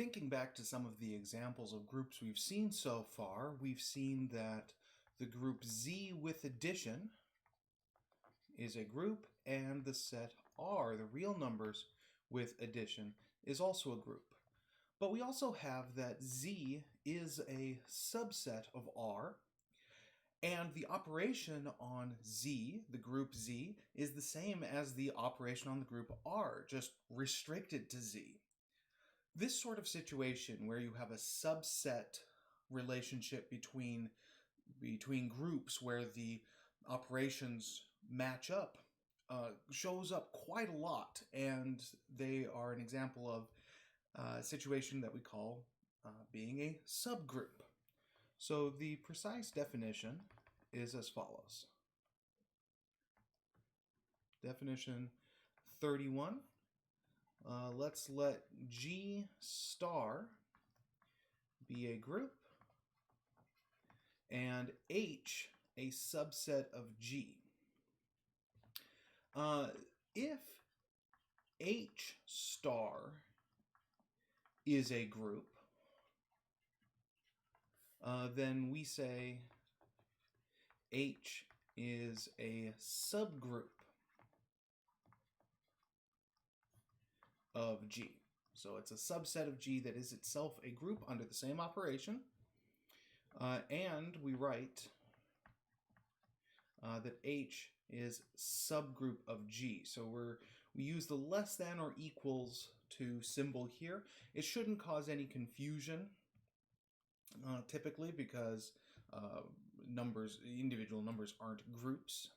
Thinking back to some of the examples of groups we've seen so far, we've seen that the group Z with addition is a group, and the set R, the real numbers with addition, is also a group. But we also have that Z is a subset of R, and the operation on Z, the group Z, is the same as the operation on the group R, just restricted to Z. This sort of situation where you have a subset relationship between groups where the operations match up shows up quite a lot, and they are an example of a situation that we call being a subgroup. So the precise definition is as follows. Definition 31. Let's let G star be a group and H a subset of G. If H star is a group, then we say H is a subgroup of G. So it's a subset of G that is itself a group under the same operation. And we write that H is subgroup of G. So we use the less than or equals to symbol here. It shouldn't cause any confusion typically, because individual numbers aren't groups.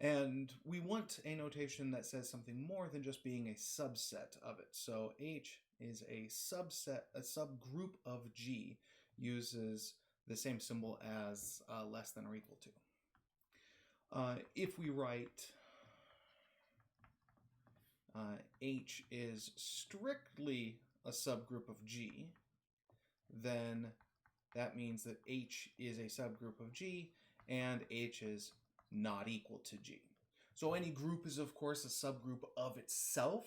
And we want a notation that says something more than just being a subset of it. So H is a subgroup of G, uses the same symbol as less than or equal to. If we write H is strictly a subgroup of G, then that means that H is a subgroup of G and H is not equal to G. So any group is, of course, a subgroup of itself,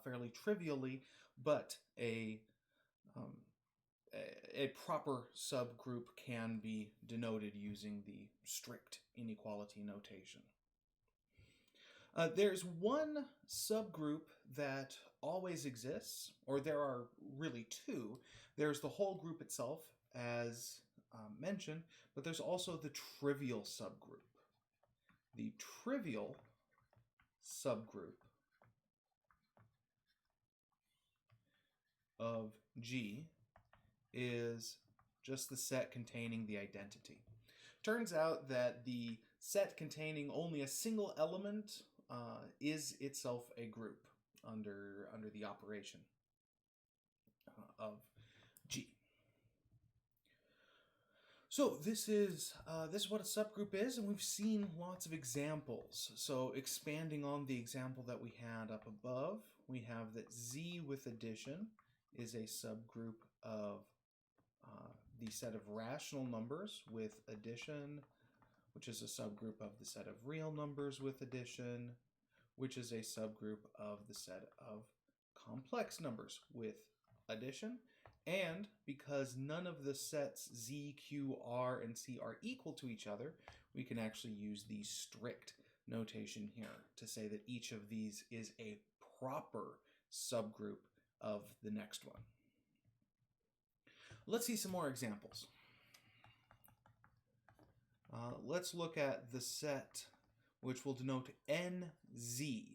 fairly trivially, but a proper subgroup can be denoted using the strict inequality notation. There's one subgroup that always exists, or there are really two. There's the whole group itself, as mentioned, but there's also the trivial subgroup. The trivial subgroup of G is just the set containing the identity. Turns out that the set containing only a single element is itself a group under the operation of G. So this is what a subgroup is, and we've seen lots of examples. So expanding on the example that we had up above, we have that Z with addition is a subgroup of the set of rational numbers with addition, which is a subgroup of the set of real numbers with addition, which is a subgroup of the set of complex numbers with addition. And because none of the sets Z, Q, R, and C are equal to each other, we can actually use the strict notation here to say that each of these is a proper subgroup of the next one. Let's see some more examples. Let's look at the set which will denote NZ,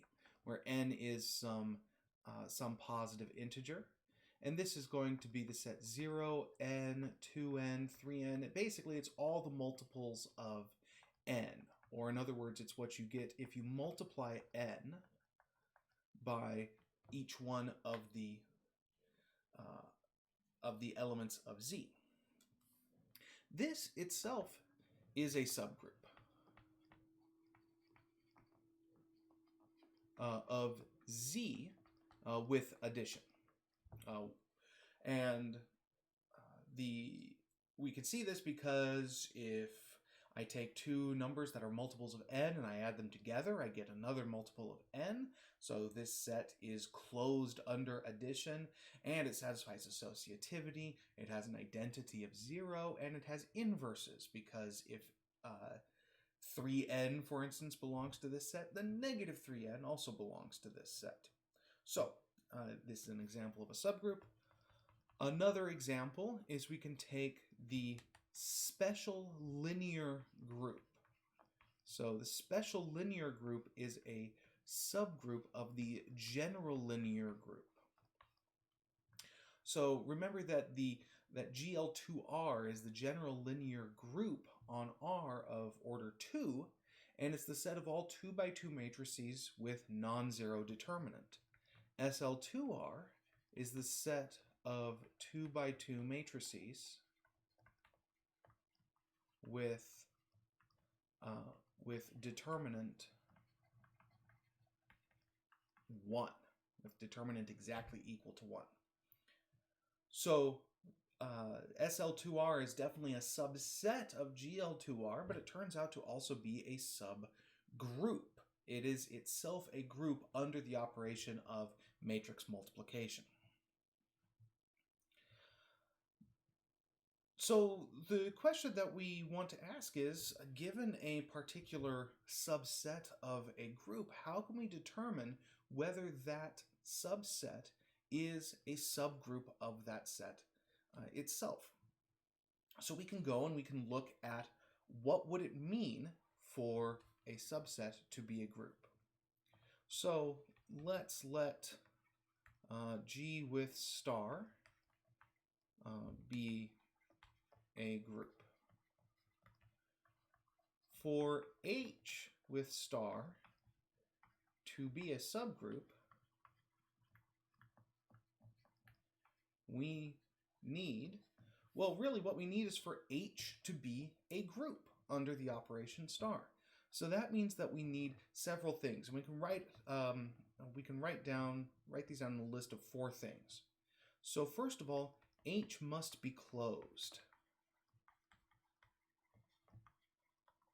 where n is some positive integer. And this is going to be the set 0, n, 2n, 3n. Basically, it's all the multiples of n. Or in other words, it's what you get if you multiply n by each one of the elements of Z. This itself is a subgroup of Z with addition. We can see this because if I take two numbers that are multiples of n and I add them together, I get another multiple of n. So this set is closed under addition, and it satisfies associativity. It has an identity of 0, and it has inverses, because if 3n, for instance, belongs to this set, then negative 3n also belongs to this set. So this is an example of a subgroup. Another example is we can take the special linear group. So the special linear group is a subgroup of the general linear group. So remember that that GL2R is the general linear group on R of order 2, and it's the set of all 2 by 2 matrices with non-zero determinant. SL2R is the set of 2 by 2 matrices with determinant 1, with determinant exactly equal to 1. So SL2R is definitely a subset of GL2R, but it turns out to also be a subgroup. It is itself a group under the operation of matrix multiplication. So the question that we want to ask is, given a particular subset of a group, how can we determine whether that subset is a subgroup of that set itself? So we can go and we can look at what would it mean for a subset to be a group. So let's let G with star be a group. For H with star to be a subgroup, we need, well, really what we need is for H to be a group under the operation star. So that means that we need several things. And we can write these down in a list of 4 things. So first of all, H must be closed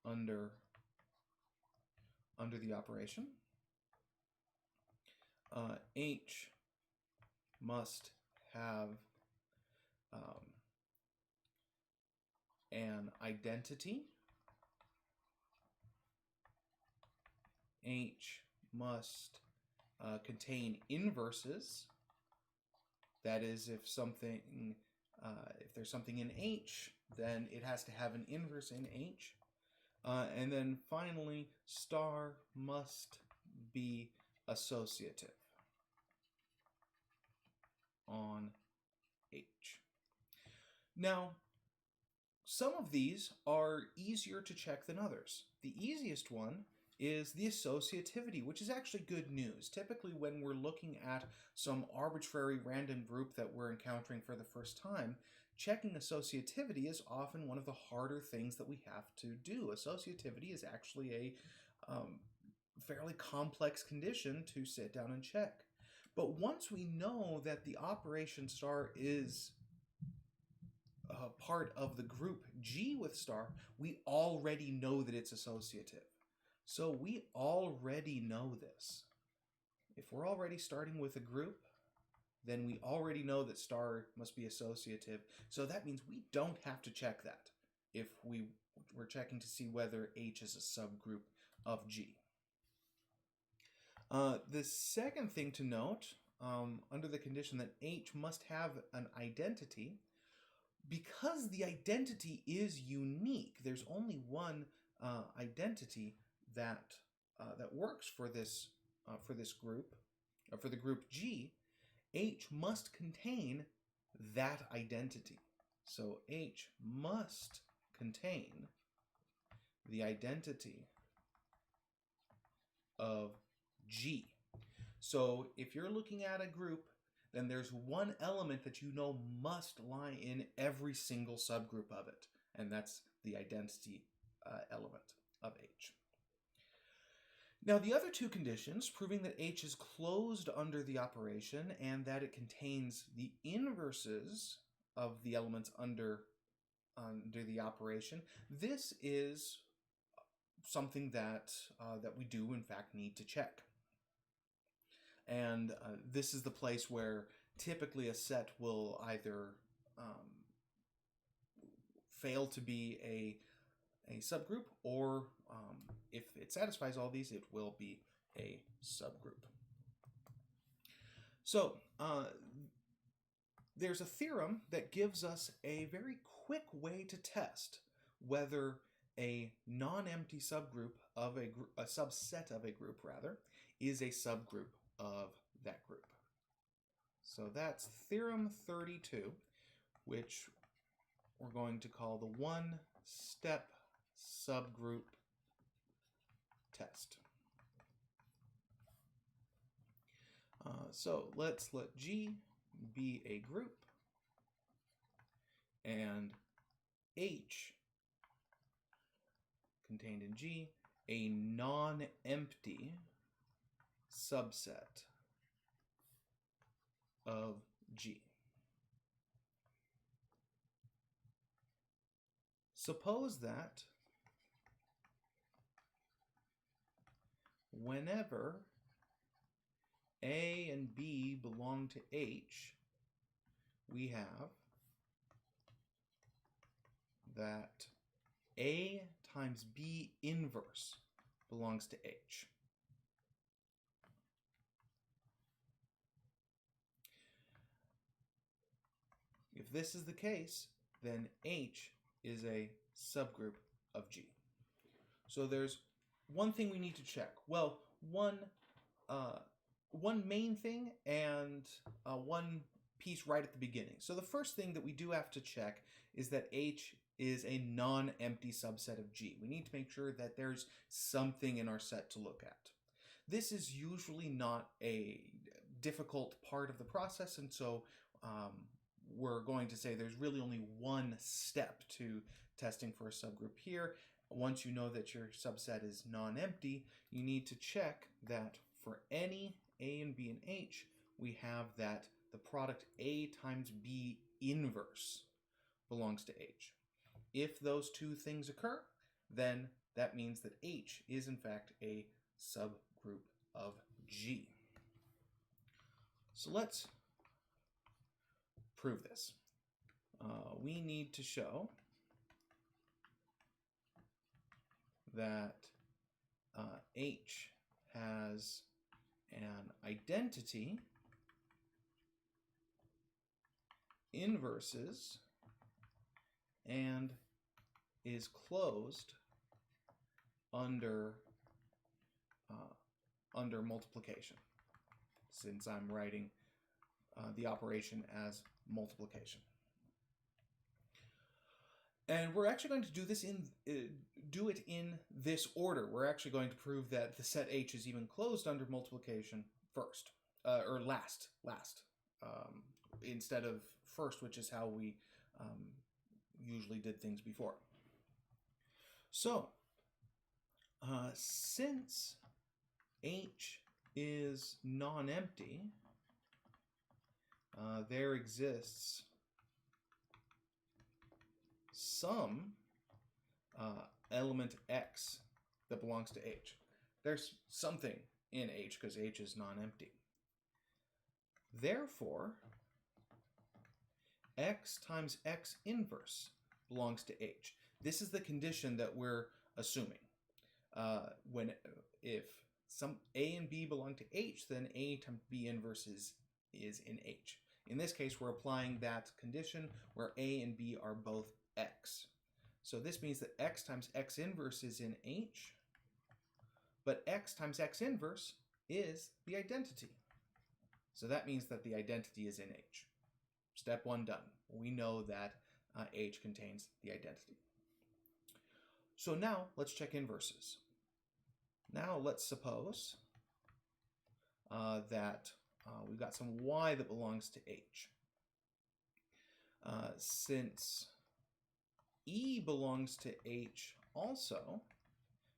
under the operation. H must have an identity. H must contain inverses. That is, if there's something in H, then it has to have an inverse in H. And then finally, star must be associative on H. Now, some of these are easier to check than others. The easiest one is the associativity, which is actually good news. Typically, when we're looking at some arbitrary random group that we're encountering for the first time, checking associativity is often one of the harder things that we have to do. Associativity is actually a fairly complex condition to sit down and check. But once we know that the operation star is part of the group G with star, we already know that it's associative. So we already know this. If we're already starting with a group, then we already know that star must be associative. So that means we don't have to check that if we're checking to see whether H is a subgroup of G. The second thing to note, under the condition that H must have an identity, because the identity is unique, there's only one identity that works for this group, for the group G. H must contain that identity. So H must contain the identity of G. So if you're looking at a group, then there's one element that you know must lie in every single subgroup of it, and that's the identity element of H. Now, the other two conditions, proving that H is closed under the operation and that it contains the inverses of the elements under under the operation. This is something that that we do in fact need to check. And this is the place where typically a set will either fail to be a subgroup, or if it satisfies all these, it will be a subgroup. So there's a theorem that gives us a very quick way to test whether a non-empty subgroup of a subset of a group rather is a subgroup of that group. So that's Theorem 32, which we're going to call the one-step subgroup test. So let's let G be a group and H contained in G a non-empty subset of G. Suppose that whenever A and B belong to H, we have that A times B inverse belongs to H. If this is the case, then H is a subgroup of G. So there's one thing we need to check. Well, one main thing and one piece right at the beginning. So the first thing that we do have to check is that H is a non-empty subset of G. We need to make sure that there's something in our set to look at. This is usually not a difficult part of the process, and so we're going to say there's really only one step to testing for a subgroup here. Once you know that your subset is non-empty, you need to check that for any A and B and H, we have that the product A times B inverse belongs to H. If those two things occur, then that means that H is in fact a subgroup of G. So let's prove this. We need to show that H has an identity inverses and is closed under multiplication, since I'm writing the operation as multiplication. And we're actually going to do this do it in this order. We're actually going to prove that the set H is even closed under multiplication first, or last, instead of first, which is how we usually did things before. So, since H is non-empty, there exists some element X that belongs to H. There's something in H because H is non-empty. Therefore, X times X inverse belongs to H. This is the condition that we're assuming. If some A and B belong to H, then A times B inverse is in H. In this case, we're applying that condition where A and B are both X. So this means that X times X inverse is in H, but X times X inverse is the identity. So that means that the identity is in H. Step one done. We know that H contains the identity. So now let's check inverses. Now let's suppose that we've got some Y that belongs to H. Since E belongs to H also,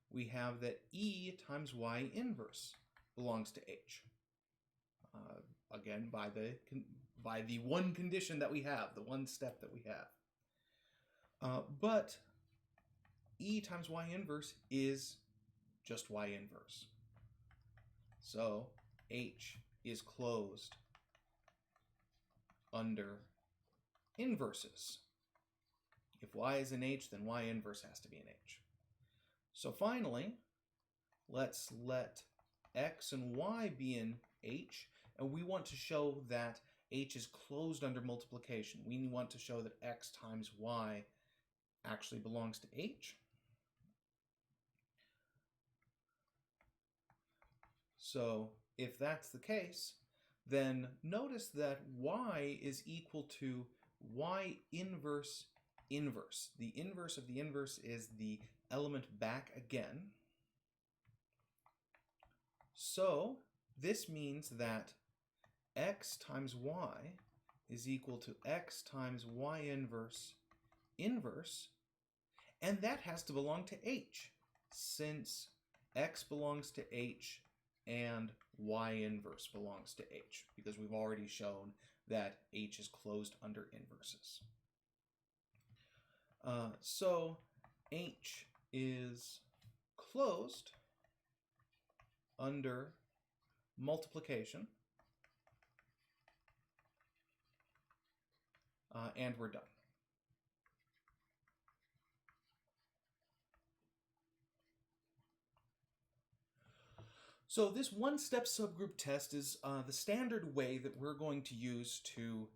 we have that E times Y inverse belongs to H. Again, by the one condition that we have, the one step that we have. But E times Y inverse is just Y inverse. So H is closed under inverses. If Y is in H, then Y inverse has to be in H. So finally, let's let X and Y be in H, and we want to show that H is closed under multiplication. We want to show that X times Y actually belongs to H. So if that's the case, then notice that Y is equal to Y inverse inverse. The inverse of the inverse is the element back again. So this means that X times Y is equal to X times Y inverse inverse, and that has to belong to H, since X belongs to H and Y inverse belongs to H, because we've already shown that H is closed under inverses. So H is closed under multiplication, and we're done. So this one-step subgroup test is the standard way that we're going to use to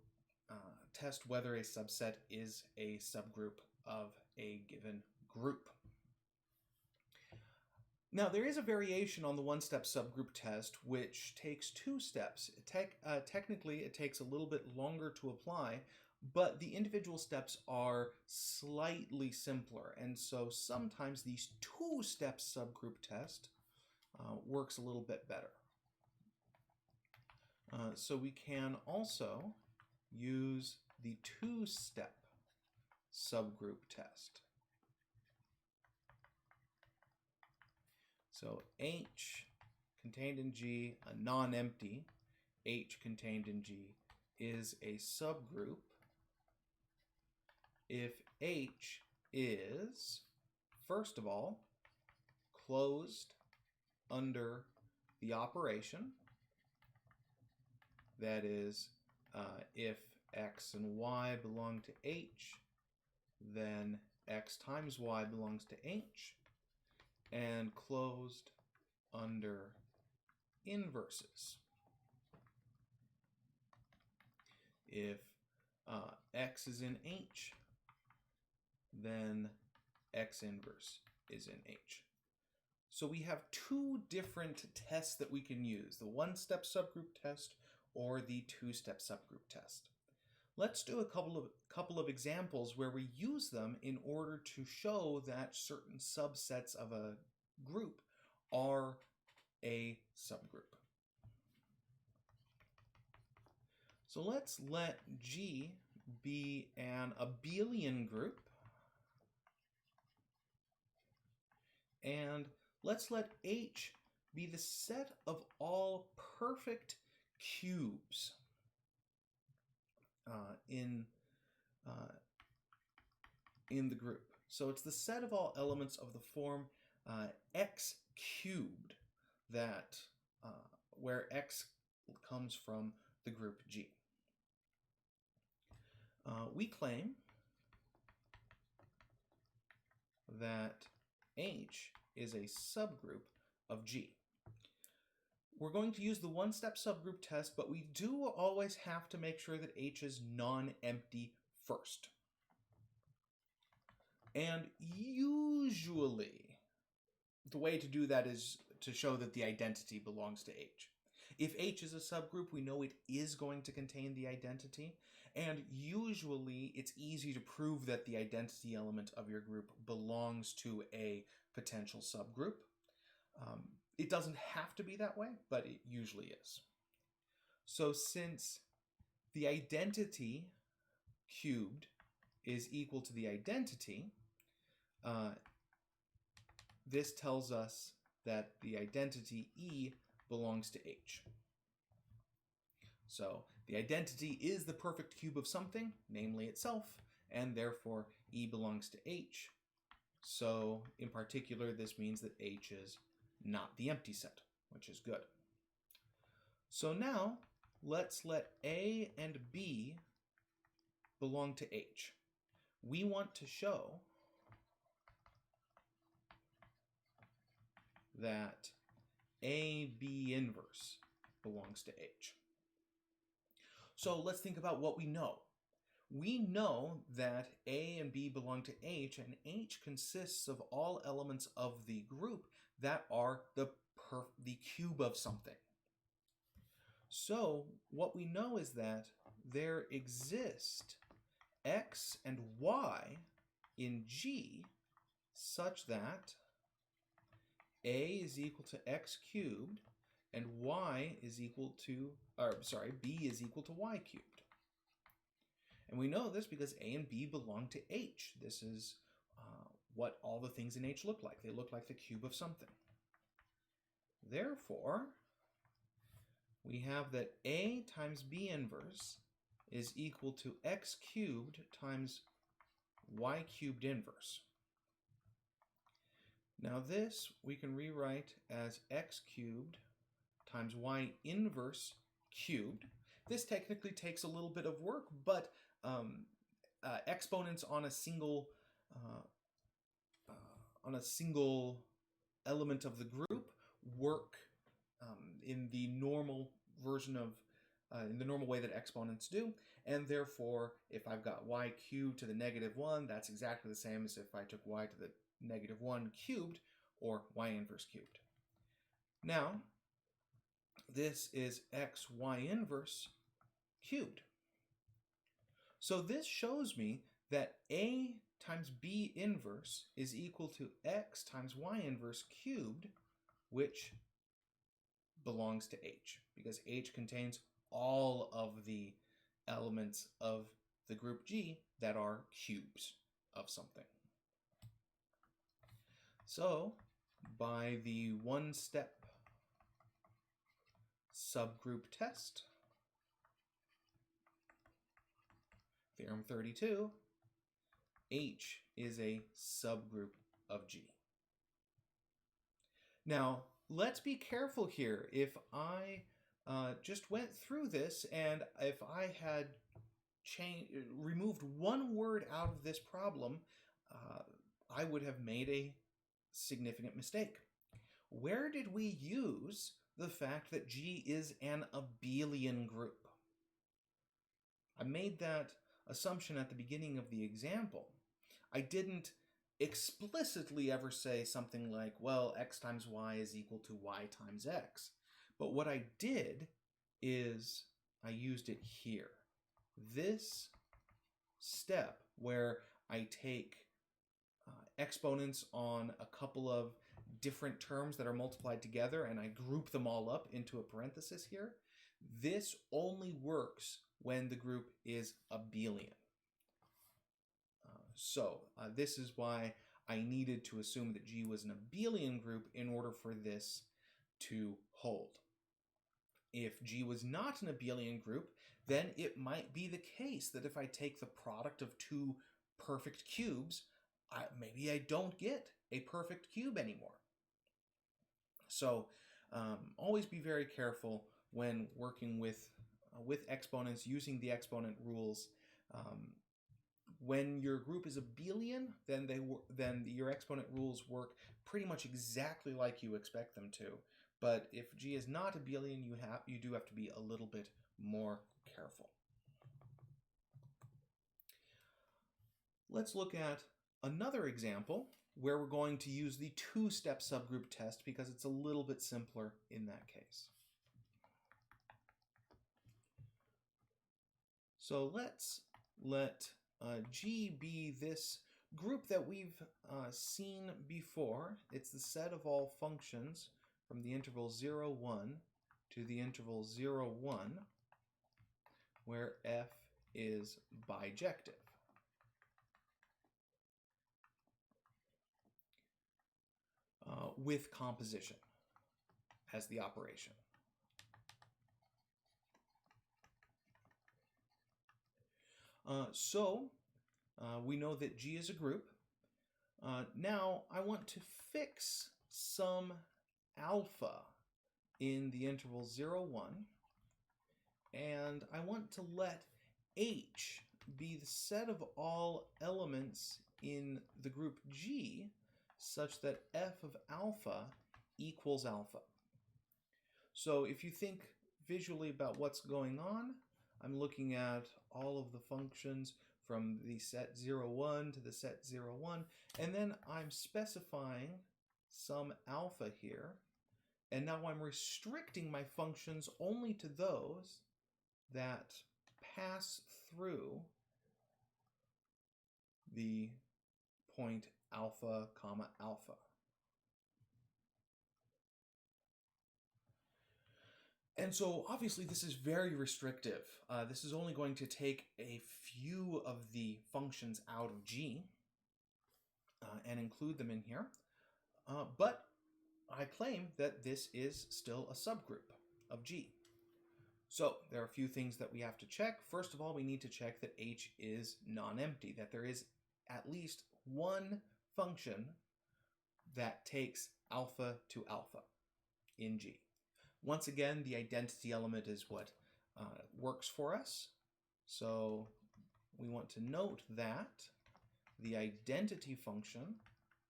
test whether a subset is a subgroup of a given group. Now, there is a variation on the one-step subgroup test which takes 2 steps. Technically, it takes a little bit longer to apply, but the individual steps are slightly simpler, and so sometimes these 2-step subgroup test works a little bit better. So we can also use the 2-step subgroup test. So H contained in G, a non-empty H contained in G, is a subgroup if H is, first of all, closed under the operation. That is, if X and Y belong to H, then X times Y belongs to H, and closed under inverses. If X is in H, then X inverse is in H. So we have 2 different tests that we can use, the one-step subgroup test or the 2-step subgroup test. Let's do a couple of examples where we use them in order to show that certain subsets of a group are a subgroup. So let's let G be an abelian group, and let's let H be the set of all perfect cubes in the group. So it's the set of all elements of the form x cubed, that where x comes from the group G. We claim that H is a subgroup of G. We're going to use the one-step subgroup test, but we do always have to make sure that H is non-empty first. And usually, the way to do that is to show that the identity belongs to H. If H is a subgroup, we know it is going to contain the identity, and usually it's easy to prove that the identity element of your group belongs to a potential subgroup. It doesn't have to be that way, but it usually is. So since the identity cubed is equal to the identity, this tells us that the identity E belongs to H. So the identity is the perfect cube of something, namely itself, and therefore E belongs to H. So in particular, this means that H is not the empty set, which is good. So now let's let A and B belong to H. We want to show that AB inverse belongs to H. So let's think about what we know. We know that A and B belong to H, and H consists of all elements of the group that are the cube of something. So what we know is that there exist X and Y in G such that A is equal to X cubed and Y is equal to, B is equal to Y cubed. And we know this because A and B belong to H. This is what all the things in H look like. They look like the cube of something. Therefore, we have that A times B inverse is equal to X cubed times Y cubed inverse. Now this we can rewrite as X cubed times Y inverse cubed. This technically takes a little bit of work, but exponents on a single element of the group work in the normal version of in the normal way that exponents do, and therefore if I've got y cubed to the -1, that's exactly the same as if I took y to the -1 cubed, or y inverse cubed. Now this is xy inverse cubed. So this shows me that A times B inverse is equal to X times Y inverse cubed, which belongs to H, because H contains all of the elements of the group G that are cubes of something. So by the one-step subgroup test, Theorem 32, H is a subgroup of G. Now, let's be careful here. If I just went through this and if I had removed one word out of this problem, I would have made a significant mistake. Where did we use the fact that G is an abelian group? I made that assumption at the beginning of the example. I didn't explicitly ever say something like, well, x times y is equal to y times x. But what I did is I used it here. This step where I take exponents on a couple of different terms that are multiplied together and I group them all up into a parenthesis here, this only works when the group is abelian. So this is why I needed to assume that G was an abelian group in order for this to hold. If G was not an abelian group, then it might be the case that if I take the product of two perfect cubes, maybe I don't get a perfect cube anymore. So always be very careful when working with exponents, using the exponent rules. When your group is abelian, then your exponent rules work pretty much exactly like you expect them to. But if G is not abelian, you do have to be a little bit more careful. Let's look at another example where we're going to use the two-step subgroup test because it's a little bit simpler in that case. So let's let G be this group that we've seen before. It's the set of all functions from the interval 0, 1 to the interval 0, 1, where f is bijective. With composition as the operation. So We know that G is a group. Now I want to fix some alpha in the interval 0, 1, and I want to let H be the set of all elements in the group G such that f of alpha equals alpha. So if you think visually about what's going on, I'm looking at all of the functions from the set 0, 1 to the set 0, 1, and then I'm specifying some alpha here, and now I'm restricting my functions only to those that pass through the point alpha, comma, alpha. And so obviously this is very restrictive. This is only going to take a few of the functions out of G and include them in here. But I claim that this is still a subgroup of G. So there are a few things that we have to check. First of all, we need to check that H is non-empty, that there is at least one function that takes alpha to alpha in G. Once again, the identity element is what works for us. So we want to note that the identity function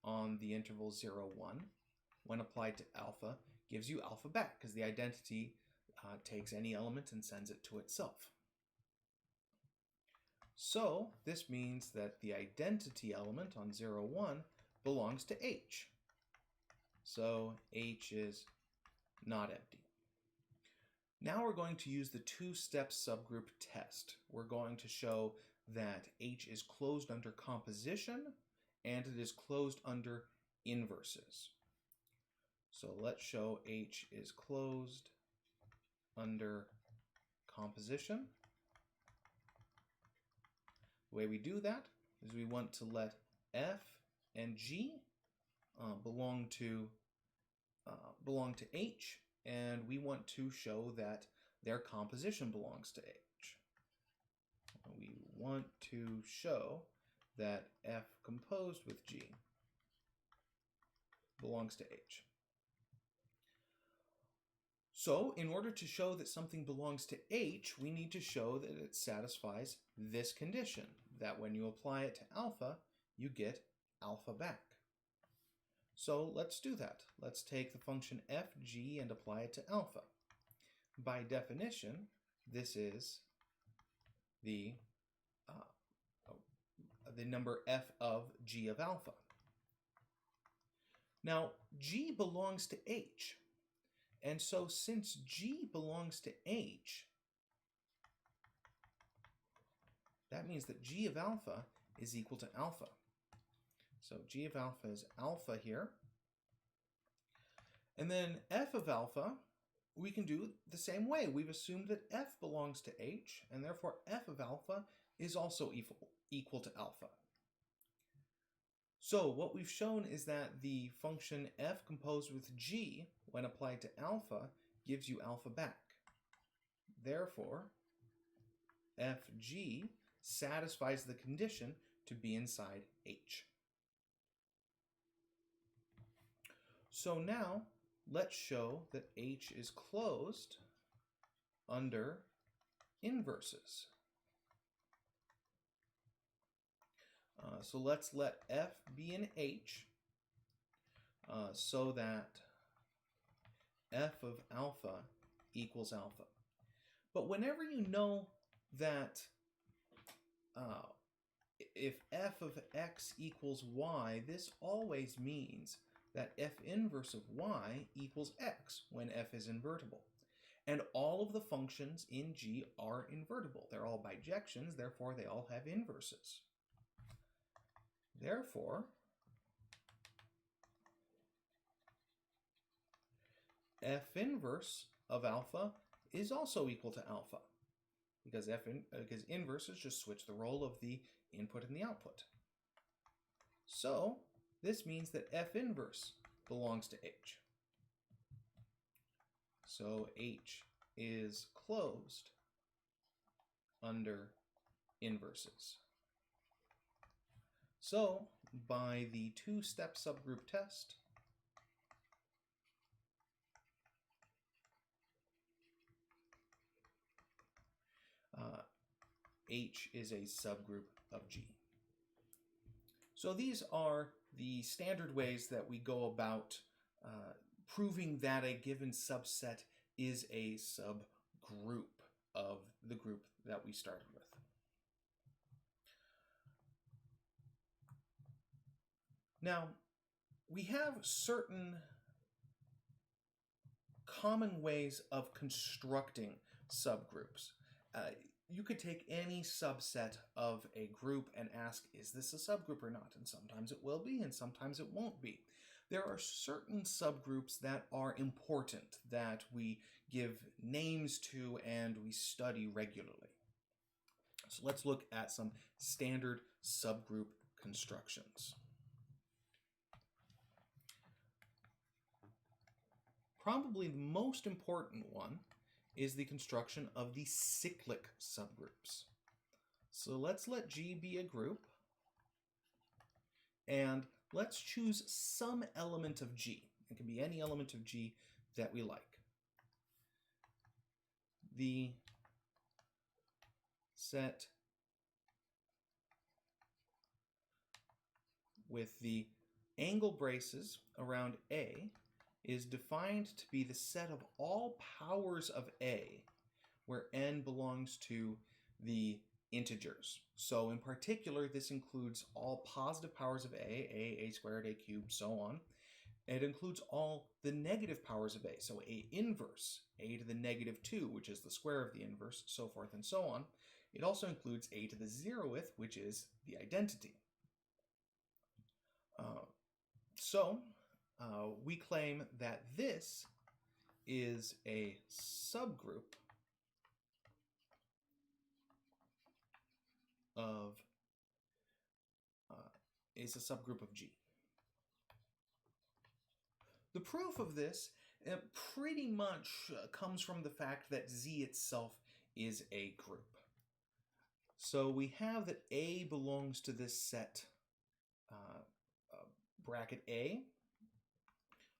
on the interval 0, 1, when applied to alpha, gives you alpha back, because the identity takes any element and sends it to itself. So this means that the identity element on 0, 1 belongs to H. So H is not empty. Now we're going to use the two-step subgroup test. We're going to show that H is closed under composition and it is closed under inverses. So let's show H is closed under composition. The way we do that is we want to let F and G belong to H, and we want to show that their composition belongs to H. We want to show that F composed with G belongs to H. So in order to show that something belongs to H, we need to show that it satisfies this condition, that when you apply it to alpha, you get alpha back. So let's do that. Let's take the function fg and apply it to alpha. By definition, this is the number f of g of alpha. Now, g belongs to h. And so since g belongs to h, that means that g of alpha is equal to alpha. So g of alpha is alpha here. And then f of alpha, we can do the same way. We've assumed that f belongs to h, and therefore f of alpha is also equal to alpha. So what we've shown is that the function f composed with g, when applied to alpha, gives you alpha back. Therefore, fg satisfies the condition to be inside h. So now, let's show that h is closed under inverses. So let's let f be in h so that f of alpha equals alpha. But whenever you know that if f of x equals y, this always means that f inverse of y equals x when f is invertible. And all of the functions in G are invertible. They're all bijections, therefore they all have inverses. Therefore, f inverse of alpha is also equal to alpha, because inverses just switch the role of the input and the output. So this means that f inverse belongs to h. So h is closed under inverses. So, by the two-step subgroup test, H is a subgroup of G. So these are the standard ways that we go about proving that a given subset is a subgroup of the group that we started with. Now, we have certain common ways of constructing subgroups. You could take any subset of a group and ask, is this a subgroup or not? And sometimes it will be, and sometimes it won't be. There are certain subgroups that are important, that we give names to and we study regularly. So let's look at some standard subgroup constructions. Probably the most important one is the construction of the cyclic subgroups. So let's let G be a group, and let's choose some element of G. It can be any element of G that we like. The set with the angle braces around A is defined to be the set of all powers of A, where n belongs to the integers. So in particular, this includes all positive powers of a squared, a cubed, so on. It includes all the negative powers of a, so a inverse, a to the negative 2, which is the square of the inverse, so forth and so on. It also includes a to the 0th, which is the identity. We claim that this is a subgroup of G. The proof of this pretty much comes from the fact that Z itself is a group. So we have that A belongs to this set bracket A.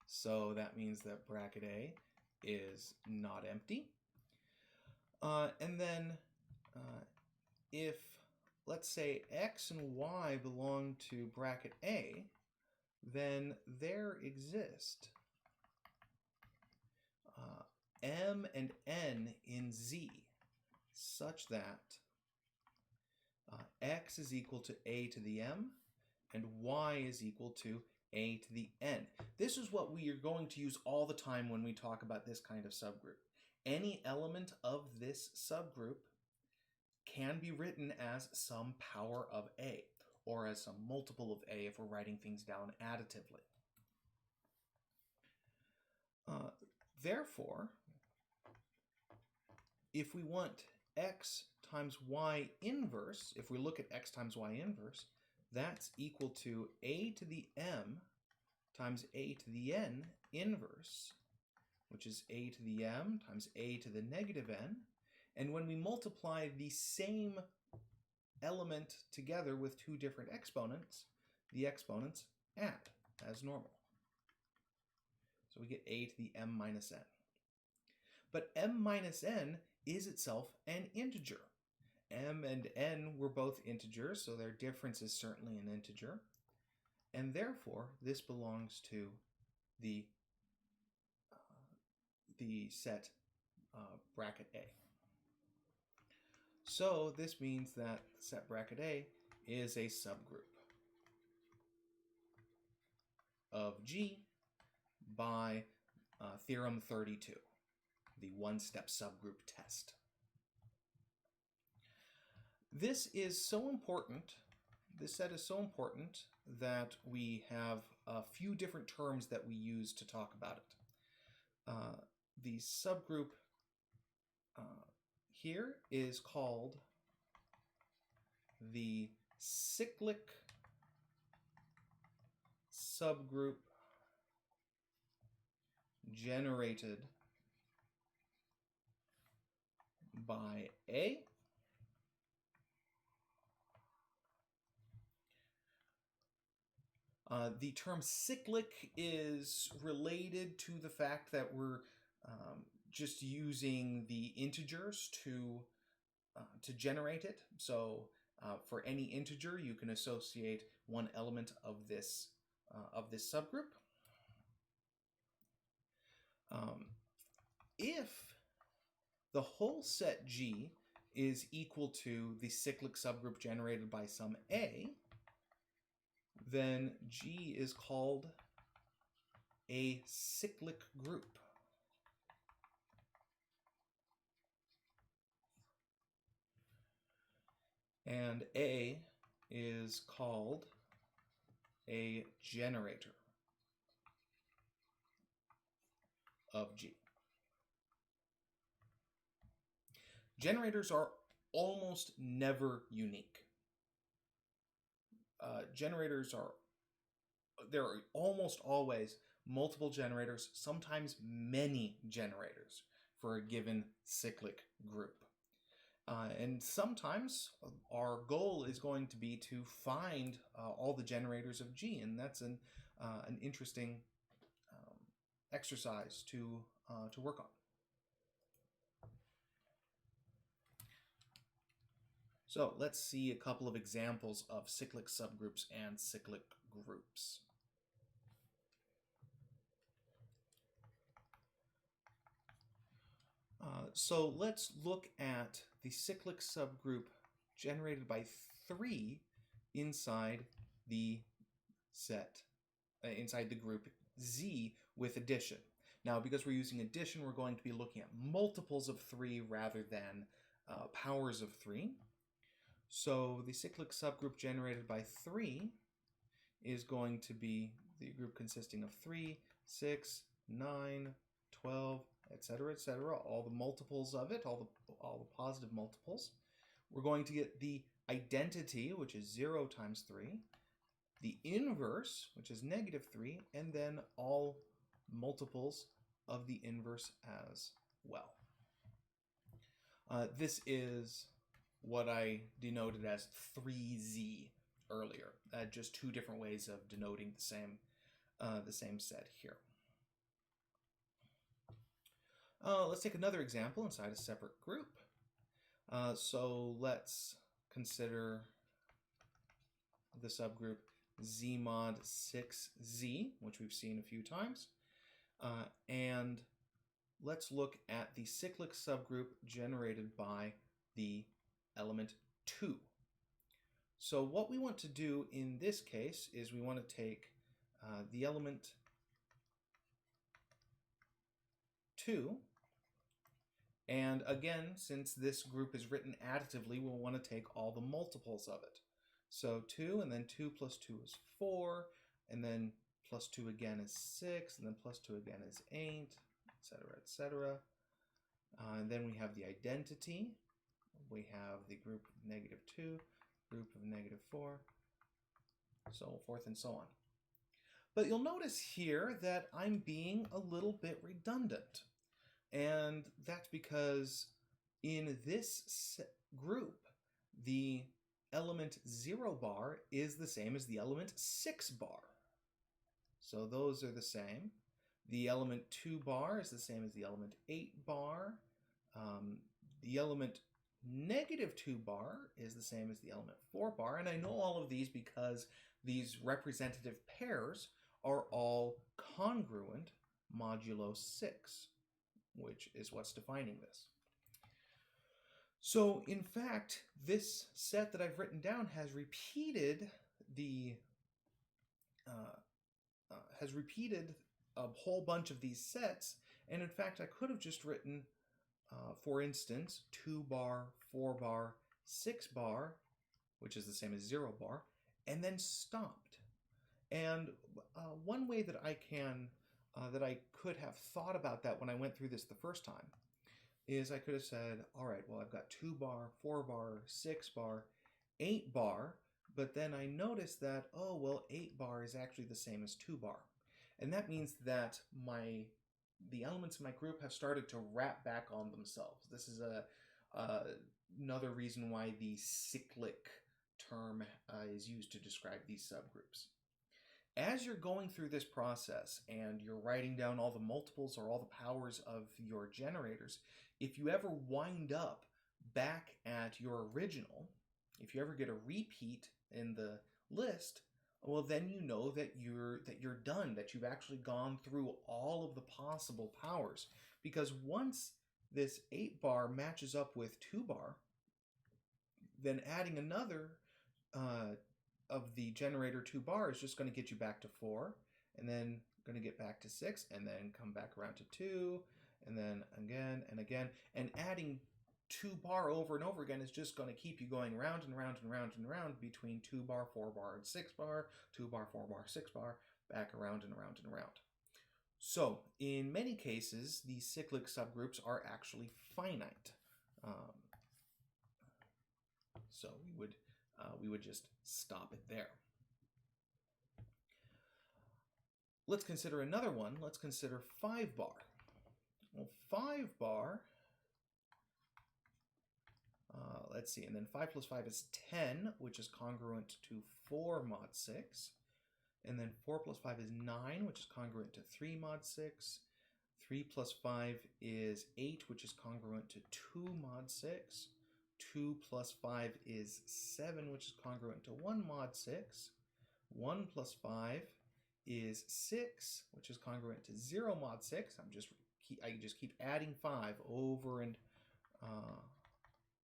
So that means that bracket A is not empty. And then if, let's say, X and Y belong to bracket A, then there exist M and N in Z such that X is equal to A to the M and Y is equal to A to the N. This is what we are going to use all the time when we talk about this kind of subgroup. Any element of this subgroup can be written as some power of A, or as some multiple of A if we're writing things down additively. Therefore, if we want X times Y inverse, if we look at X times Y inverse, that's equal to A to the M times A to the N inverse, which is A to the M times A to the negative N. And when we multiply the same element together with two different exponents, the exponents add as normal. So we get A to the M minus N. But M minus N is itself an integer. M and N were both integers, so their difference is certainly an integer. And therefore, this belongs to the set bracket A. So this means that set bracket A is a subgroup of G by Theorem 32, the one-step subgroup test. This is so important, this set is so important that we have a few different terms that we use to talk about it. The subgroup here is called the cyclic subgroup generated by A The term cyclic is related to the fact that we're just using the integers to generate it. So for any integer, you can associate one element of this subgroup. If the whole set G is equal to the cyclic subgroup generated by some A, then G is called a cyclic group. And A is called a generator of G. Generators are almost never unique. There are almost always multiple generators, sometimes many generators for a given cyclic group. And sometimes our goal is going to be to find all the generators of G, and that's an interesting exercise to work on. So let's see a couple of examples of cyclic subgroups and cyclic groups. So let's look at the cyclic subgroup generated by 3 inside the set, inside the group Z with addition. Now, because we're using addition, we're going to be looking at multiples of 3 rather than powers of 3. So the cyclic subgroup generated by 3 is going to be the group consisting of 3, 6, 9, 12, etc., etc., all the multiples of it, all the positive multiples. We're going to get the identity, which is 0 times 3, the inverse, which is negative 3, and then all multiples of the inverse as well. This is what I denoted as 3z earlier, just 2 different ways of denoting the same set here. Let's take another example inside a separate group. So let's consider the subgroup Z mod 6Z, which we've seen a few times. And let's look at the cyclic subgroup generated by the element 2. So what we want to do in this case is we want to take the element 2, and again, since this group is written additively, we'll want to take all the multiples of it. So 2, and then 2 plus 2 is 4, and then plus 2 again is 6, and then plus 2 again is 8, etc., etc. And then we have the identity. We have the group of negative 2, group of negative 4, so forth and so on. But you'll notice here that I'm being a little bit redundant. And that's because in this group, the element 0 bar is the same as the element 6 bar. So those are the same. The element 2 bar is the same as the element 8 bar. The element negative 2 bar is the same as the element 4 bar. And I know all of these because these representative pairs are all congruent modulo 6, which is what's defining this. So in fact, this set that I've written down has repeated a whole bunch of these sets, and in fact I could have just written for instance 2 bar, 4 bar, 6 bar, which is the same as 0 bar, and then stopped. And one way that I could have thought about that when I went through this the first time is I could have said, all right, well, I've got 2 bar, 4 bar, 6 bar, 8 bar, but then I noticed that, oh, well, 8 bar is actually the same as 2 bar. And that means that the elements in my group have started to wrap back on themselves. This is another reason why the cyclic term is used to describe these subgroups. as you're going through this process and you're writing down all the multiples or all the powers of your generators, if you ever wind up back at your original, if you ever get a repeat in the list, well, then you know that you're done, that you've actually gone through all of the possible powers. Because once this 8 bar matches up with 2 bar, then adding another of the generator 2 bar is just going to get you back to 4, and then going to get back to 6, and then come back around to 2, and then again and again. And adding 2 bar over and over again is just going to keep you going round and round and round and round between 2 bar, 4 bar, and 6 bar, 2 bar, 4 bar, 6 bar, back around and around and around. So in many cases, these cyclic subgroups are actually finite. So we would just stop it there. Let's consider another one. Let's consider 5 bar. Well, 5 bar, let's see, and then 5 plus 5 is 10, which is congruent to 4 mod 6. And then 4 plus 5 is 9, which is congruent to 3 mod 6. 3 plus 5 is 8, which is congruent to 2 mod 6. 2 plus 5 is 7, which is congruent to 1 mod 6. 1 plus 5 is 6, which is congruent to 0 mod 6. I just keep adding 5 over and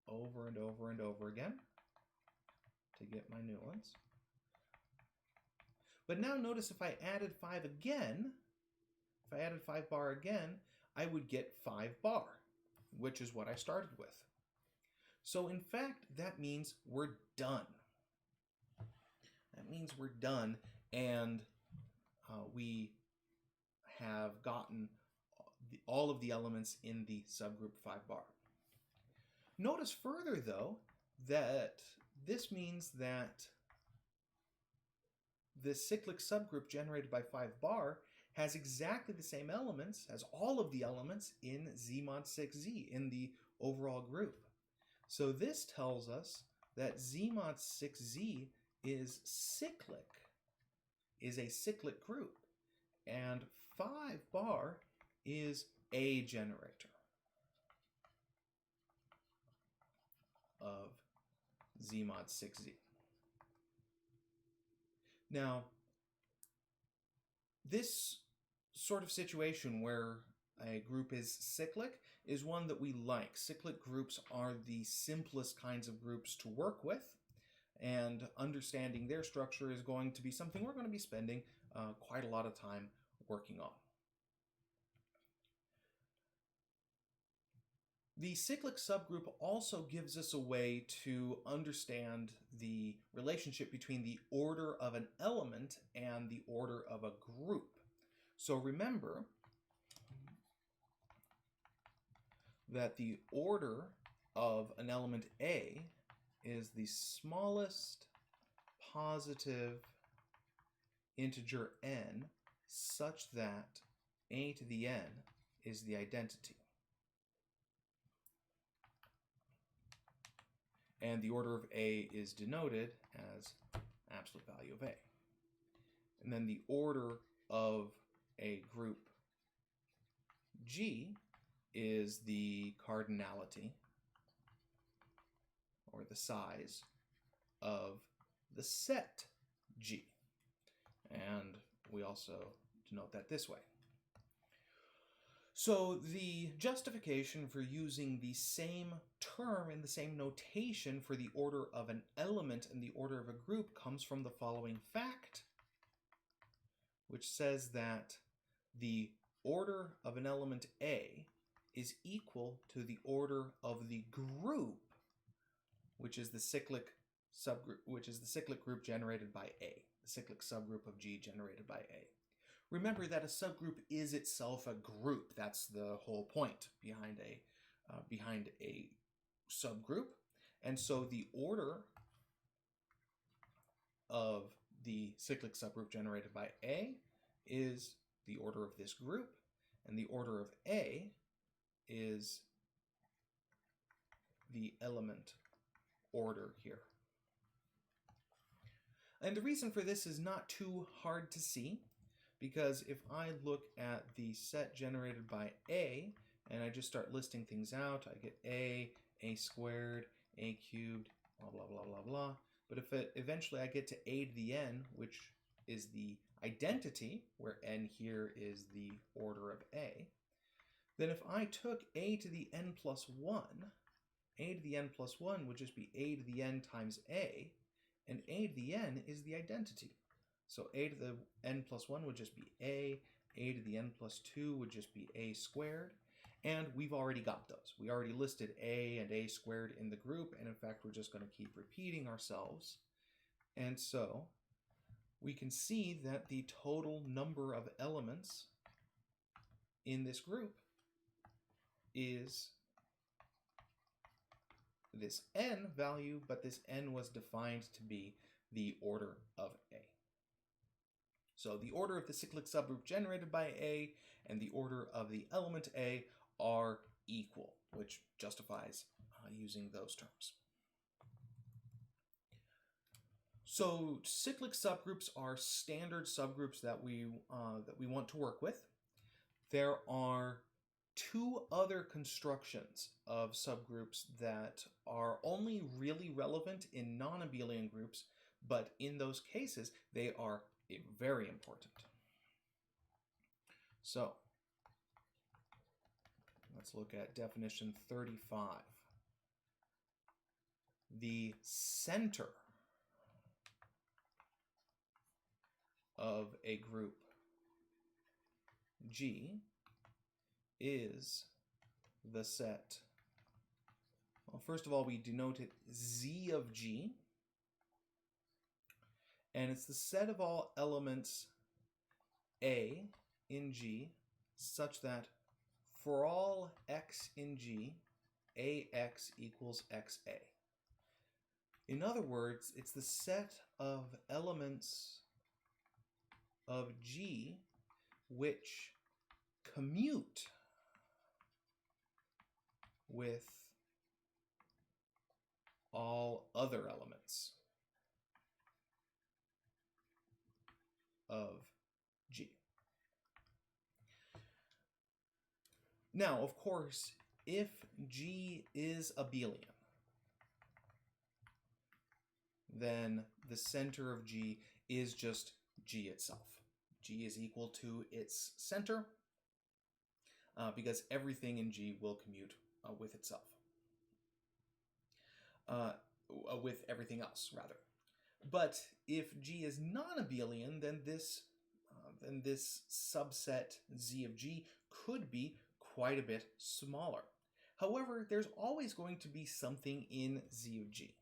over again to get my new ones. But now notice if I added 5 again, if I added 5 bar again, I would get 5 bar, which is what I started with. So in fact, that means we're done. That means we're done, and we have gotten all of the elements in the subgroup 5 bar. Notice further, though, that this means that the cyclic subgroup generated by 5 bar has exactly the same elements as all of the elements in Z mod 6Z, in the overall group. So this tells us that Z mod 6Z is cyclic, is a cyclic group, and 5 bar is a generator of Z mod 6Z. Now, this sort of situation where a group is cyclic is one that we like. Cyclic groups are the simplest kinds of groups to work with, and understanding their structure is going to be something we're going to be spending quite a lot of time working on. The cyclic subgroup also gives us a way to understand the relationship between the order of an element and the order of a group. So remember that the order of an element A is the smallest positive integer n such that a to the n is the identity. And the order of A is denoted as absolute value of A. And then the order of a group G is the cardinality, or the size, of the set G. And we also denote that this way. So the justification for using the same term in the same notation for the order of an element and the order of a group comes from the following fact, which says that the order of an element A is equal to the order of the group, which is the cyclic subgroup, which is the cyclic group generated by A, the cyclic subgroup of G generated by A. Remember that a subgroup is itself a group. That's the whole point behind a subgroup. And so the order of the cyclic subgroup generated by A is the order of this group, and the order of A is the element order here. And the reason for this is not too hard to see, because if I look at the set generated by A, and I just start listing things out, I get A squared, A cubed, blah, blah, blah, blah, blah. But if eventually I get to A to the n, which is the identity, where n here is the order of A, then if I took A to the n plus 1, A to the n plus 1 would just be A to the n times A, and A to the n is the identity. So A to the n plus 1 would just be A to the n plus 2 would just be A squared, and we've already got those. We already listed A and A squared in the group, and in fact we're just going to keep repeating ourselves. And so we can see that the total number of elements in this group is this n value, but this n was defined to be the order of A. So the order of the cyclic subgroup generated by A and the order of the element A are equal, which justifies using those terms. So cyclic subgroups are standard subgroups that we want to work with. There are two other constructions of subgroups that are only really relevant in non-abelian groups, but in those cases they are very important. So let's look at definition 35. The center of a group G is the set. Well, first of all, we denote it Z of G, and it's the set of all elements A in G such that for all x in G, AX equals XA. In other words, it's the set of elements of G which commute with all other elements of G. Now, of course, if G is abelian, then the center of G is just G itself. G is equal to its center because everything in G will commute with itself. With everything else, rather. But if G is non-abelian, then this subset Z of G could be quite a bit smaller. However, there's always going to be something in Z of G.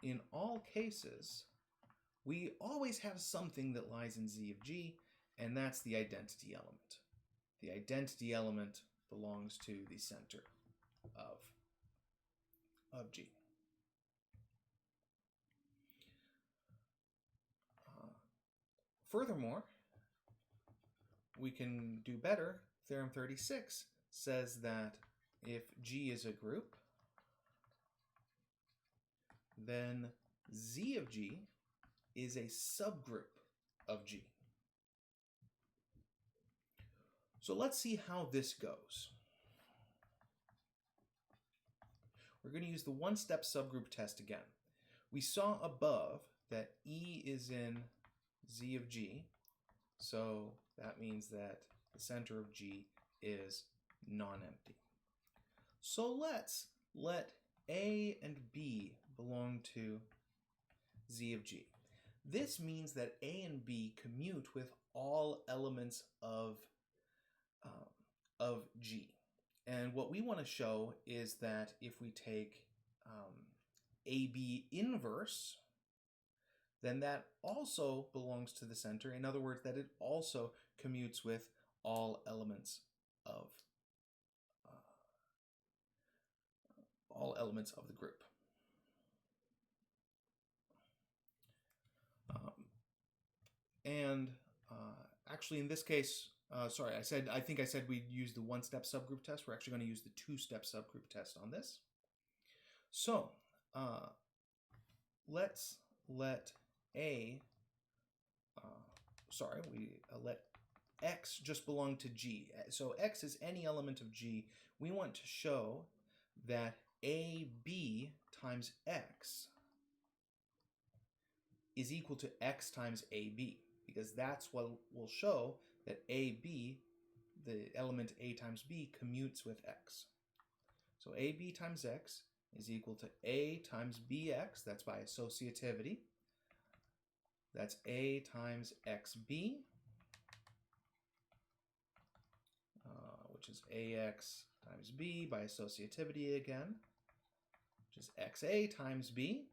In all cases, we always have something that lies in Z of G, and that's the identity element. The identity element belongs to the center of G. Furthermore, we can do better. Theorem 36 says that if G is a group, then Z of G is a subgroup of G. So let's see how this goes. We're going to use the one-step subgroup test again. We saw above that E is in Z of G, so that means that the center of G is non-empty. So let's let A and B belong to Z of G. This means that A and B commute with all elements of G. And what we want to show is that if we take AB inverse, then that also belongs to the center. In other words, that it also commutes with all elements of the group. Actually, in this case, sorry, I think I said we'd use the one-step subgroup test. We're actually going to use the two-step subgroup test on this. So let's let let x just belong to G. So x is any element of G. We want to show that AB times x is equal to x times AB, because that's what will show that AB, the element A times B, commutes with x. So AB times x is equal to A times BX, that's by associativity. That's A times XB, which is AX times B by associativity again, which is XA times B.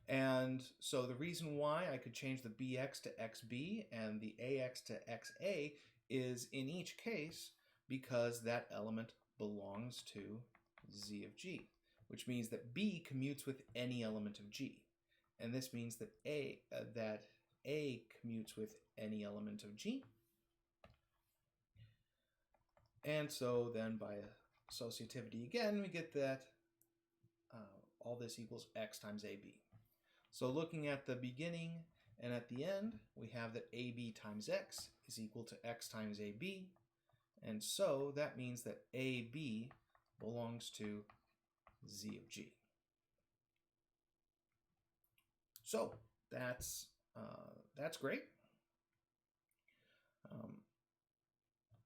And so the reason why I could change the BX to XB and the AX to XA is in each case because that element belongs to Z of G, which means that B commutes with any element of G. And this means that A commutes with any element of G. And so then by associativity again, we get that all this equals x times AB. So looking at the beginning and at the end, we have that AB times x is equal to x times AB. And so that means that AB belongs to Z of G. So that's great.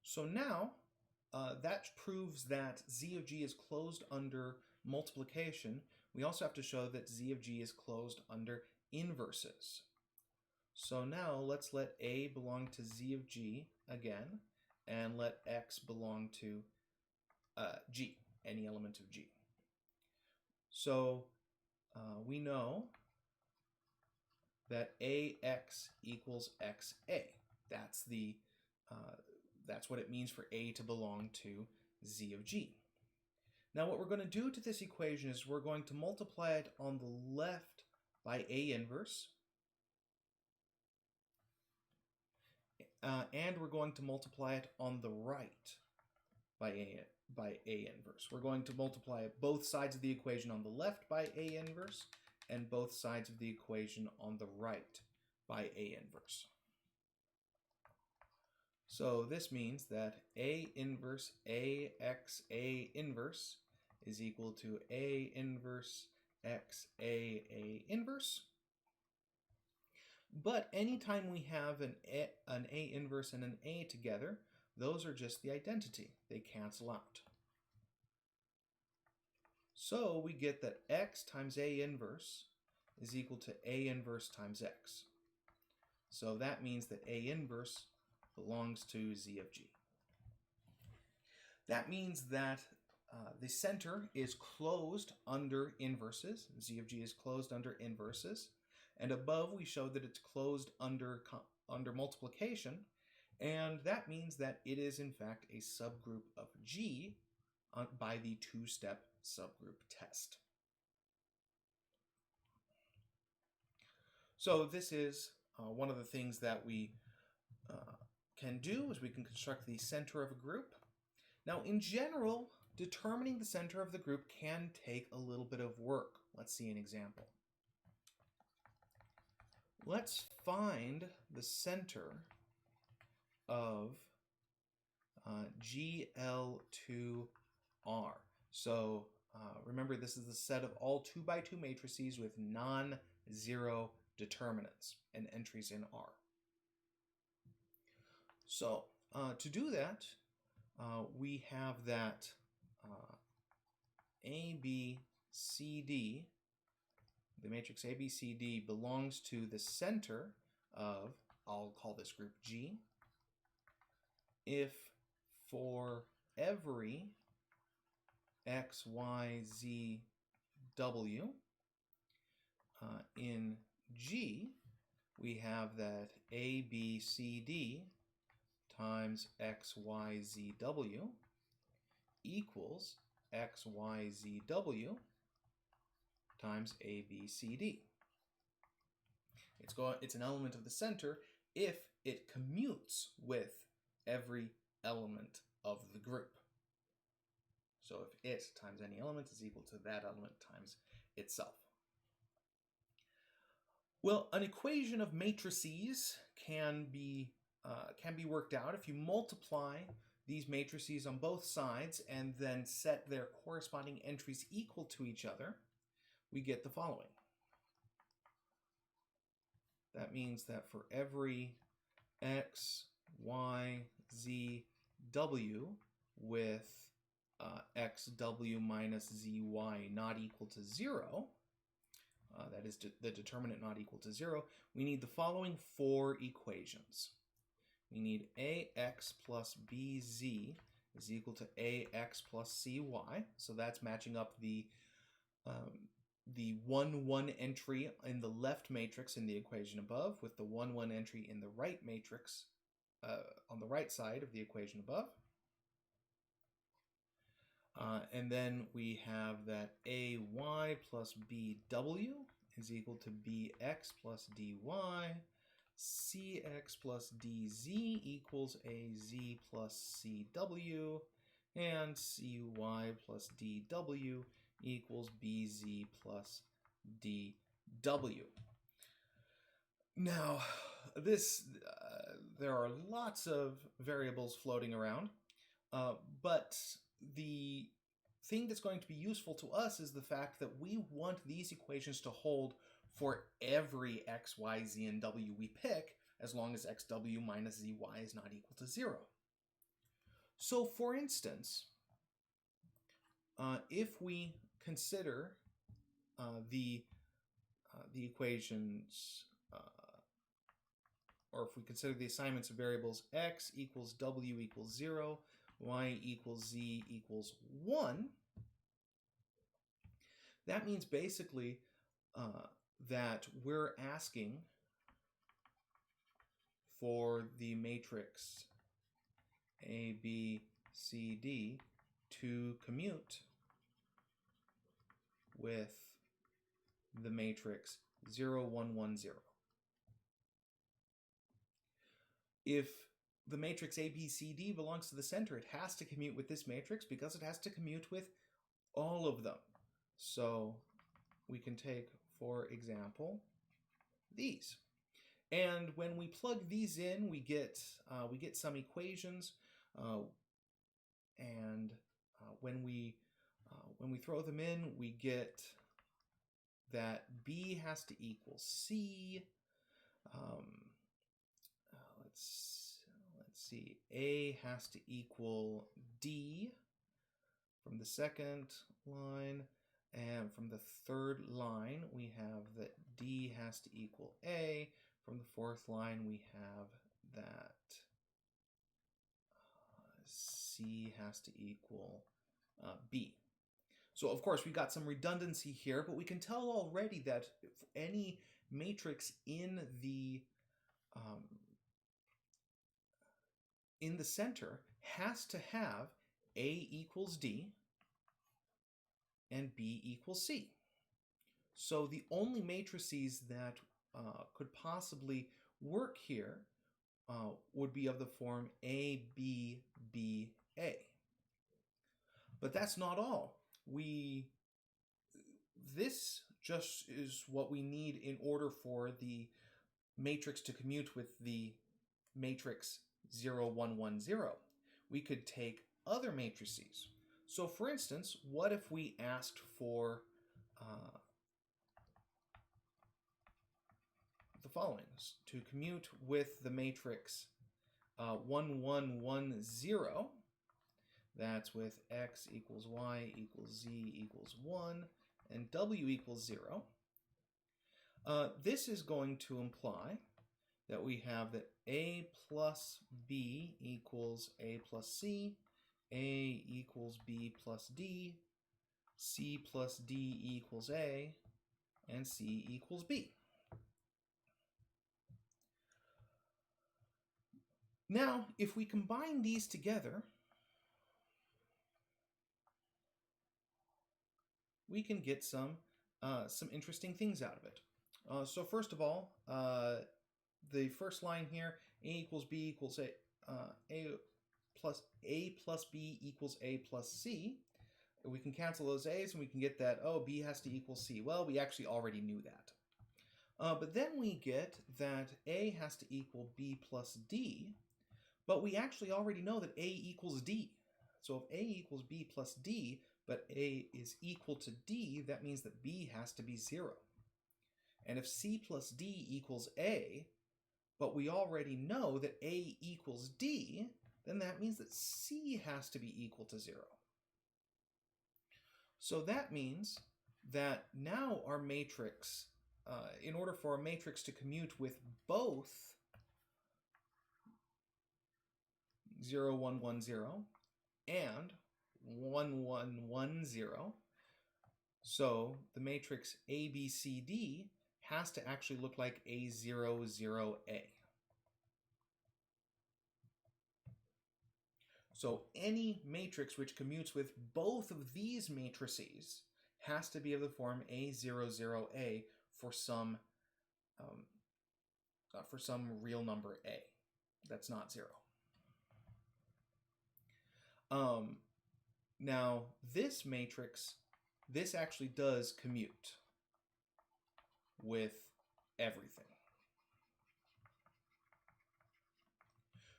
So now that proves that Z of G is closed under multiplication. We also have to show that Z of G is closed under inverses. So now let's let A belong to Z of G again, and let X belong to G, any element of G. So we know that AX equals XA. That's what it means for A to belong to Z of G. Now what we're going to do to this equation is we're going to multiply it on the left by A inverse, and we're going to multiply it on the right by A inverse. We're going to multiply both sides of the equation on the left by A inverse and both sides of the equation on the right by A inverse. So this means that A inverse AXA inverse is equal to A inverse XAA inverse. But anytime we have an A inverse and an A together, those are just the identity. They cancel out. So we get that X times A inverse is equal to A inverse times X. So that means that A inverse belongs to Z of G. That means that the center is closed under inverses. Z of G is closed under inverses. And above we showed that it's closed under multiplication. And that means that it is in fact a subgroup of G by the two-step subgroup test. So this is one of the things that we can do is we can construct the center of a group. Now in general, determining the center of the group can take a little bit of work. Let's see an example. Let's find the center of GL2R. So remember, this is the set of all 2x2 matrices with non-zero determinants and entries in R. So to do that, we have that ABCD, the matrix ABCD belongs to the center of, I'll call this group G, if for every X, Y, Z, W in G, we have that ABCD times XYZW equals XYZW times ABCD. It's an element of the center if it commutes with every element of the group. So if it times any element is equal to that element times itself. Well, an equation of matrices can be worked out if you multiply these matrices on both sides and then set their corresponding entries equal to each other. We get the following. That means that for every x, y, z, w with xw minus zy not equal to 0, that is the determinant not equal to 0, we need the following 4 equations. We need ax plus bz is equal to ax plus cy, so that's matching up the 1, entry in the left matrix in the equation above with the 1, entry in the right matrix on the right side of the equation above. And then we have that ay plus bw is equal to bx plus dy, cx plus dz equals az plus cw, and cy plus dw equals bz plus dw. Now, there are lots of variables floating around, but the thing that's going to be useful to us is the fact that we want these equations to hold for every x, y, z, and w we pick, as long as xw minus zy is not equal to 0. So, for instance, if we consider the equations, or if we consider the assignments of variables x equals w equals 0, y equals z equals 1, that means basically that we're asking for the matrix A, B, C, D to commute with the matrix 0, 1, 1, 0. If the matrix A, B, C, D belongs to the center, it has to commute with this matrix because it has to commute with all of them. So we can take, for example, these. And when we plug these in, we get some equations, and when we throw them in, we get that B has to equal C. Let's see, A has to equal D from the second line, and from the third line we have that D has to equal A. From the fourth line we have that C has to equal B. So of course we got some redundancy here, but we can tell already that if any matrix in the center has to have A equals D and B equals C. So the only matrices that could possibly work here would be of the form A, B, B, A. But that's not all. This just is what we need in order for the matrix to commute with the matrix 0, 1, 1, 0. We could take other matrices. So for instance, what if we asked for the following, to commute with the matrix 1, 1, 1, 0, that's with x equals y equals z equals 1, and w equals 0. This is going to imply that we have that A plus B equals A plus C, A equals B plus D, C plus D equals A, and C equals B. Now, if we combine these together, we can get some interesting things out of it. So first of all, the first line here, A equals B equals A plus B equals A plus C. We can cancel those A's and we can get that, oh, B has to equal C. Well, we actually already knew that. But then we get that A has to equal B plus D, but we actually already know that A equals D. So if A equals B plus D, but A is equal to D, that means that B has to be 0. And if C plus D equals A, but we already know that A equals D, then that means that C has to be equal to 0. So that means that now our matrix, in order for our matrix to commute with both 0, 1, 1, 0 and 1, 1, 1, 0, so the matrix ABCD has to actually look like A0, 0, A. So any matrix which commutes with both of these matrices has to be of the form A0, 0, A for some real number A that's not 0. Now this matrix, this actually does commute with everything.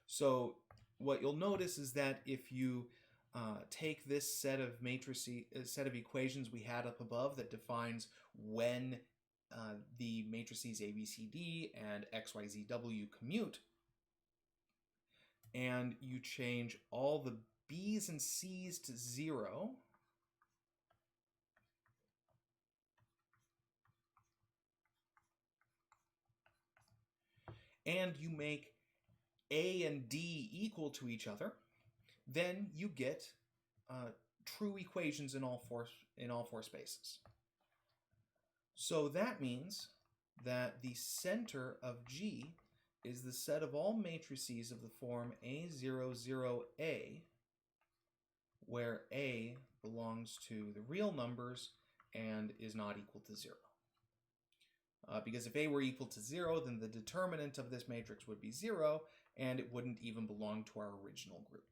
So what you'll notice is that if you take this set of equations we had up above that defines when the matrices ABCD and XYZW commute, and you change all the B's and C's to 0, and you make A and D equal to each other, then you get true equations in all four spaces. So that means that the center of G is the set of all matrices of the form A0, 0, A, where A belongs to the real numbers and is not equal to 0. Because if A were equal to 0, then the determinant of this matrix would be 0, and it wouldn't even belong to our original group.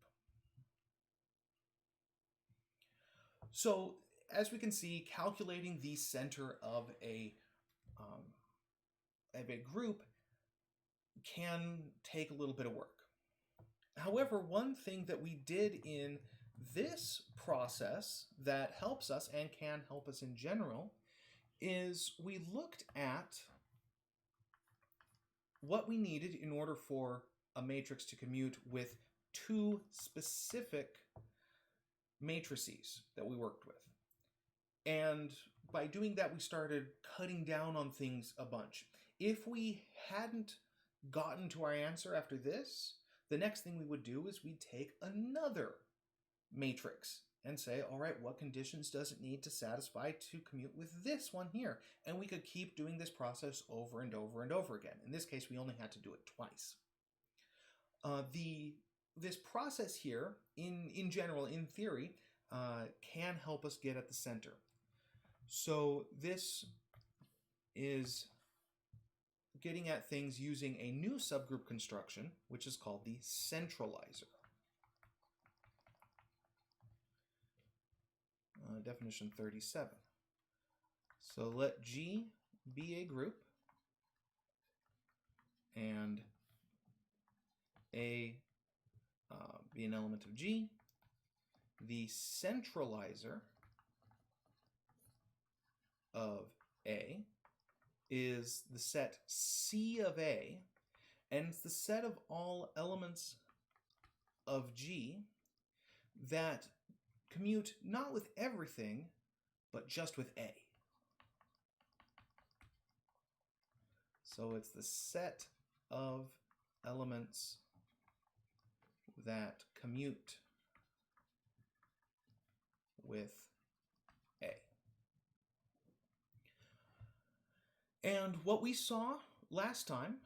So, as we can see, calculating the center of a group can take a little bit of work. However, one thing that we did in this process that helps us and can help us in general is we looked at what we needed in order for a matrix to commute with two specific matrices that we worked with. And by doing that, we started cutting down on things a bunch. If we hadn't gotten to our answer after this, the next thing we would do is we'd take another matrix and say, all right, what conditions does it need to satisfy to commute with this one here? And we could keep doing this process over and over and over again. In this case, we only had to do it twice. This process here, in general, in theory, can help us get at the center. So this is getting at things using a new subgroup construction, which is called the centralizer. Definition 37. So let G be a group and A be an element of G. The centralizer of A is the set C of A, and it's the set of all elements of G that commute not with everything, but just with A. So it's the set of elements that commute with A. And what we saw last time,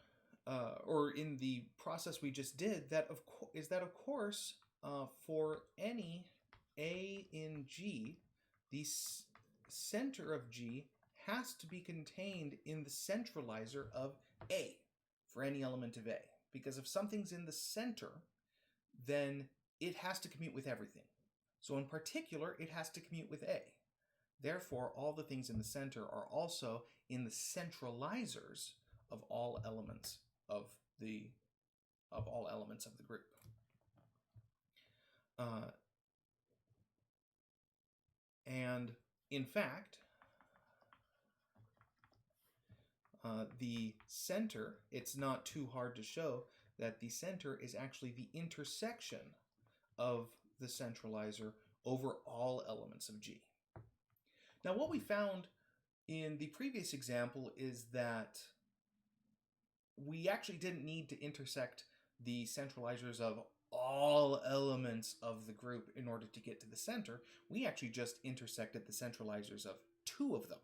or in the process we just did, is that of course for any A in G, the center of G has to be contained in the centralizer of A for any element of A. Because if something's in the center, then it has to commute with everything. So in particular, it has to commute with A. Therefore, all the things in the center are also in the centralizers of all elements of the group. And in fact, the center, it's not too hard to show that the center is actually the intersection of the centralizer over all elements of G. Now, what we found in the previous example is that we actually didn't need to intersect the centralizers of all elements of the group in order to get to the center. We actually just intersected the centralizers of 2 of them.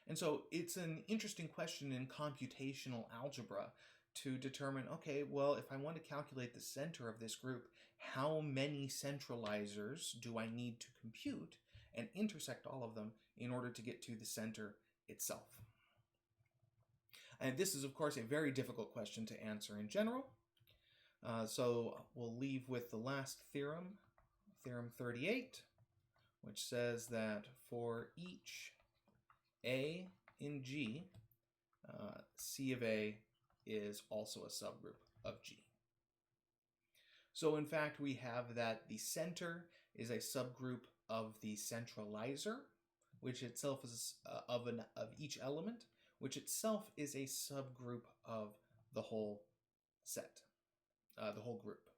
And so it's an interesting question in computational algebra to determine, okay, well, if I want to calculate the center of this group, how many centralizers do I need to compute and intersect all of them in order to get to the center itself? And this is, of course, a very difficult question to answer in general. So we'll leave with the last theorem, Theorem 38, which says that for each A in G, C of A is also a subgroup of G. So in fact, we have that the center is a subgroup of the centralizer, which itself is of each element, which itself is a subgroup of the whole set, the whole group.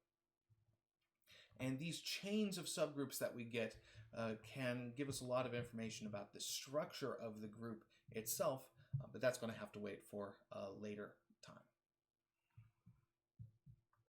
And these chains of subgroups that we get can give us a lot of information about the structure of the group itself, but that's going to have to wait for a later